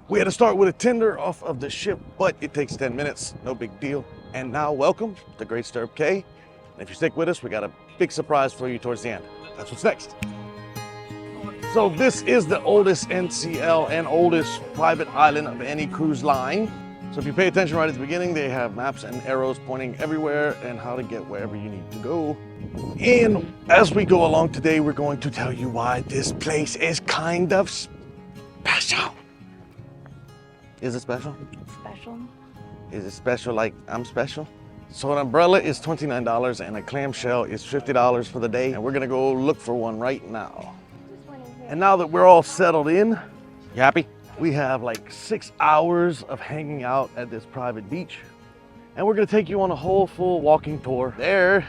We had to start with a tender off of the ship, but it takes 10 minutes, no big deal. And now welcome to Great Stirrup Cay. And if you stick with us, we got a big surprise for you towards the end. That's what's next. So this is the oldest NCL and oldest private island of any cruise line. So if you pay attention right at the beginning, they have maps and arrows pointing everywhere and how to get wherever you need to go. And as we go along today, we're going to tell you why this place is kind of special. Is it special? Special. Is it special like I'm special? So an umbrella is $29 and a clamshell is $50 for the day. And we're gonna go look for one right now. And now that we're all settled in, you happy? We have like 6 hours of hanging out at this private beach. And we're gonna take you on a whole full walking tour. There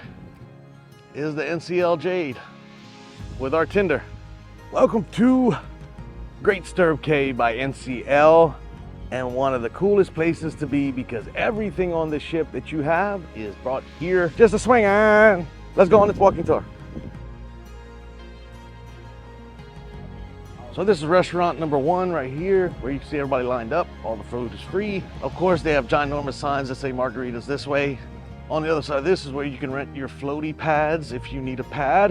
is the NCL Jade with our tender. Welcome to Great Stirrup Cay by NCL. And one of the coolest places to be because everything on the ship that you have is brought here just to swing on. Let's go on this walking tour. So this is restaurant number 1 right here, where you can see everybody lined up. All the food is free. Of course, they have ginormous signs that say margaritas this way. On the other side of this is where you can rent your floaty pads if you need a pad,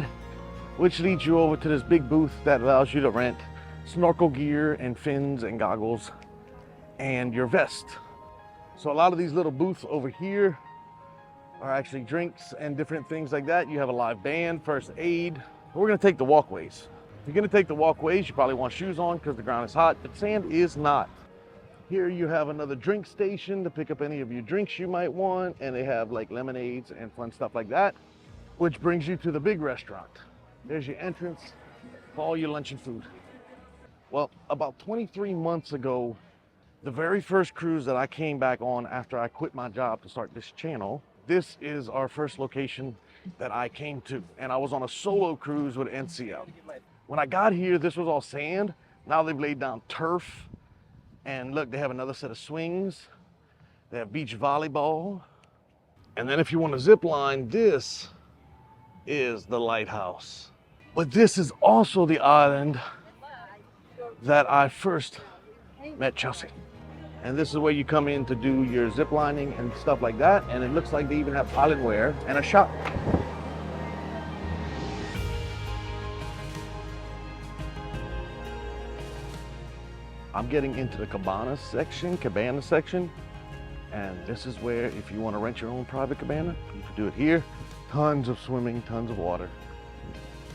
which leads you over to this big booth that allows you to rent snorkel gear and fins and goggles and your vest. So a lot of these little booths over here are actually drinks and different things like that. You have a live band, first aid. We're gonna take the walkways. If you're gonna take the walkways, you probably want shoes on because the ground is hot, but sand is not. Here you have another drink station to pick up any of your drinks you might want, and they have like lemonades and fun stuff like that, which brings you to the big restaurant. There's your entrance for all your lunch and food. Well, about 23 months ago, the very first cruise that I came back on after I quit my job to start this channel, this is our first location that I came to. And I was on a solo cruise with NCL. When I got here, this was all sand. Now they've laid down turf. And look, they have another set of swings. They have beach volleyball. And then if you want to zip line, this is the lighthouse. But this is also the island that I first met Chelsea. And this is where you come in to do your zip lining and stuff like that. And it looks like they even have island wear and a shop. I'm getting into the cabana section. And this is where, if you want to rent your own private cabana, you can do it here. Tons of swimming, tons of water.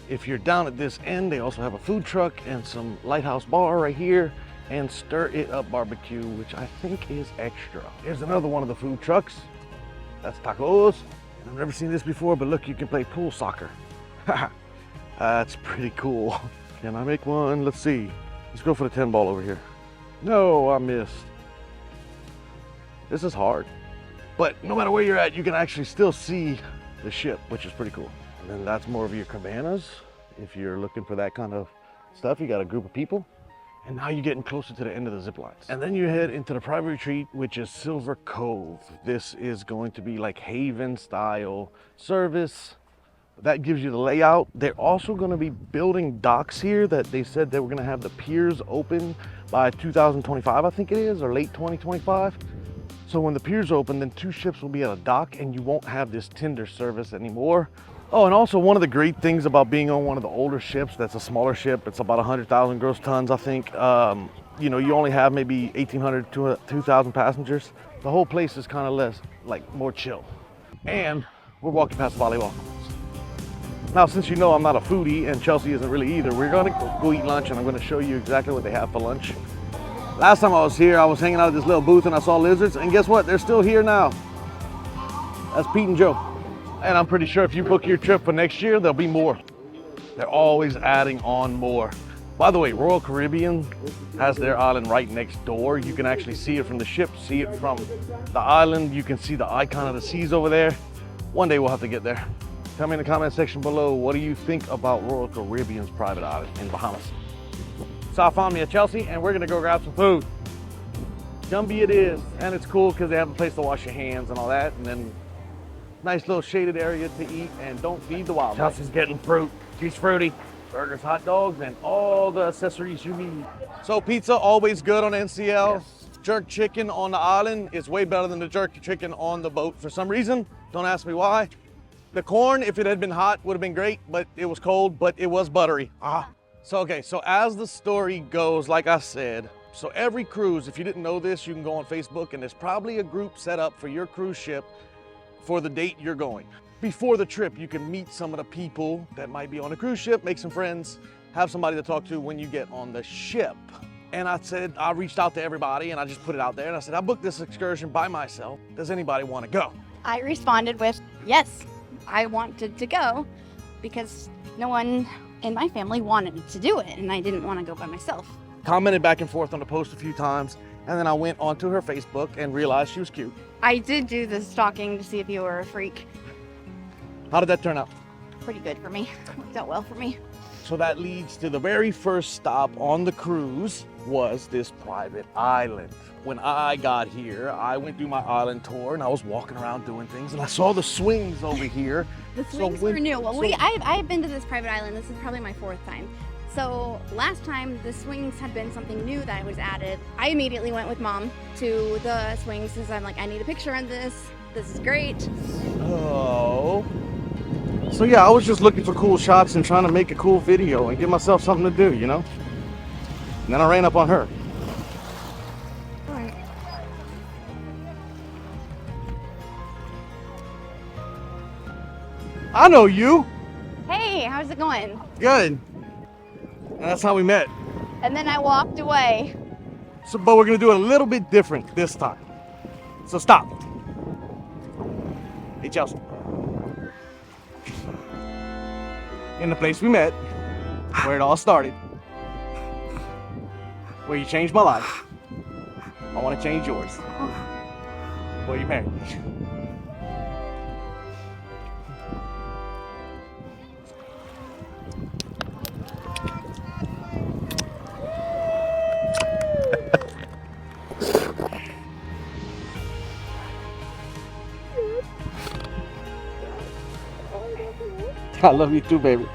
If you're down at this end, they also have a food truck and some lighthouse bar right here and stir it up barbecue, which I think is extra. Here's another one of the food trucks. That's tacos. I've never seen this before, but look, you can play pool soccer. That's pretty cool. Can I make one? Let's see. Let's go for the 10 ball over here. No, I missed. This is hard. But no matter where you're at, you can actually still see the ship, which is pretty cool. And then that's more of your cabanas. If you're looking for that kind of stuff, you got a group of people. And now you're getting closer to the end of the zip lines. And then you head into the private retreat, which is Silver Cove. This is going to be like Haven style service. That gives you the layout. They're also going to be building docks here that they said they were going to have the piers open by 2025, I think it is, or late 2025. So when the piers open, then 2 ships will be at a dock and you won't have this tender service anymore. Oh, and also one of the great things about being on one of the older ships, that's a smaller ship, it's about 100,000 gross tons, I think. You know, you only have maybe 1,800 to 2,000 passengers. The whole place is kind of less, like more chill. And we're walking past volleyball. Now, since you know I'm not a foodie and Chelsea isn't really either, we're gonna go eat lunch and I'm gonna show you exactly what they have for lunch. Last time I was here, I was hanging out at this little booth and I saw lizards, and guess what? They're still here now. That's Pete and Joe. And I'm pretty sure if you book your trip for next year, there'll be more. They're always adding on more. By the way, Royal Caribbean has their island right next door. You can actually see it from the ship, see it from the island. You can see the icon of the seas over there. One day we'll have to get there. Tell me in the comment section below, what do you think about Royal Caribbean's private island in Bahamas? So I found me at Chelsea and we're gonna go grab some food. Gumby it is, and it's cool because they have a place to wash your hands and all that, and then nice little shaded area to eat, and don't feed the wild. Chelsea's getting fruit. She's fruity. burgers, hot dogs, and all the accessories you need. So pizza, always good on NCL. Yes. Jerk chicken on the island is way better than the jerk chicken on the boat for some reason. Don't ask me why. The corn, if it had been hot, would have been great, but it was cold, but it was buttery. So as the story goes, like I said, so every cruise, if you didn't know this, you can go on Facebook and there's probably a group set up for your cruise ship for the date you're going. Before the trip, you can meet some of the people that might be on a cruise ship, make some friends, have somebody to talk to when you get on the ship. And I reached out to everybody and I just put it out there and I said, I booked this excursion by myself. Does anybody want to go? I responded with, yes, I wanted to go because no one in my family wanted to do it and I didn't want to go by myself. Commented back and forth on the post a few times and then I went onto her Facebook and realized she was cute. I did do the stalking to see if you were a freak. How did that turn out? Pretty good for me. Worked out well for me. So that leads to the very first stop on the cruise was this private island. When I got here, I went through my island tour and I was walking around doing things and I saw the swings over here. The swings were new. Well, I've been to this private island. This is probably my 4th time. So last time the swings had been something new that was added. I immediately went with Mom to the swings because I'm like, I need a picture on this. This is great. Oh. So yeah, I was just looking for cool shots and trying to make a cool video and give myself something to do, you know? And then I ran up on her. I know you. Hey, how's it going? Good. And that's how we met. And then I walked away. So, but we're gonna do it a little bit different this time. So stop. Hey, Chelsea. In the place we met, where it all started, where you changed my life, I want to change yours. Before you married me. I love you too, baby.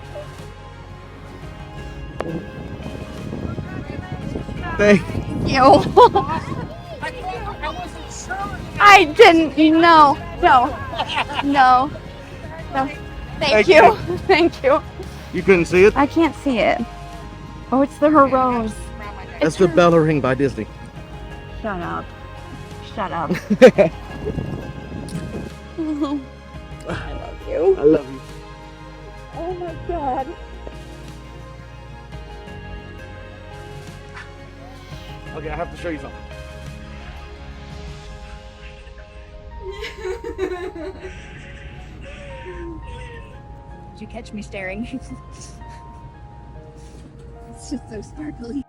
Thank you. I didn't. No. Thank you. Thank you. You couldn't see it? I can't see it. Oh, it's the her rose. That's the Bella ring by Disney. Shut up. Shut up. I love you. I love you. Oh my God. Okay, I have to show you something. Did you catch me staring? It's just so sparkly.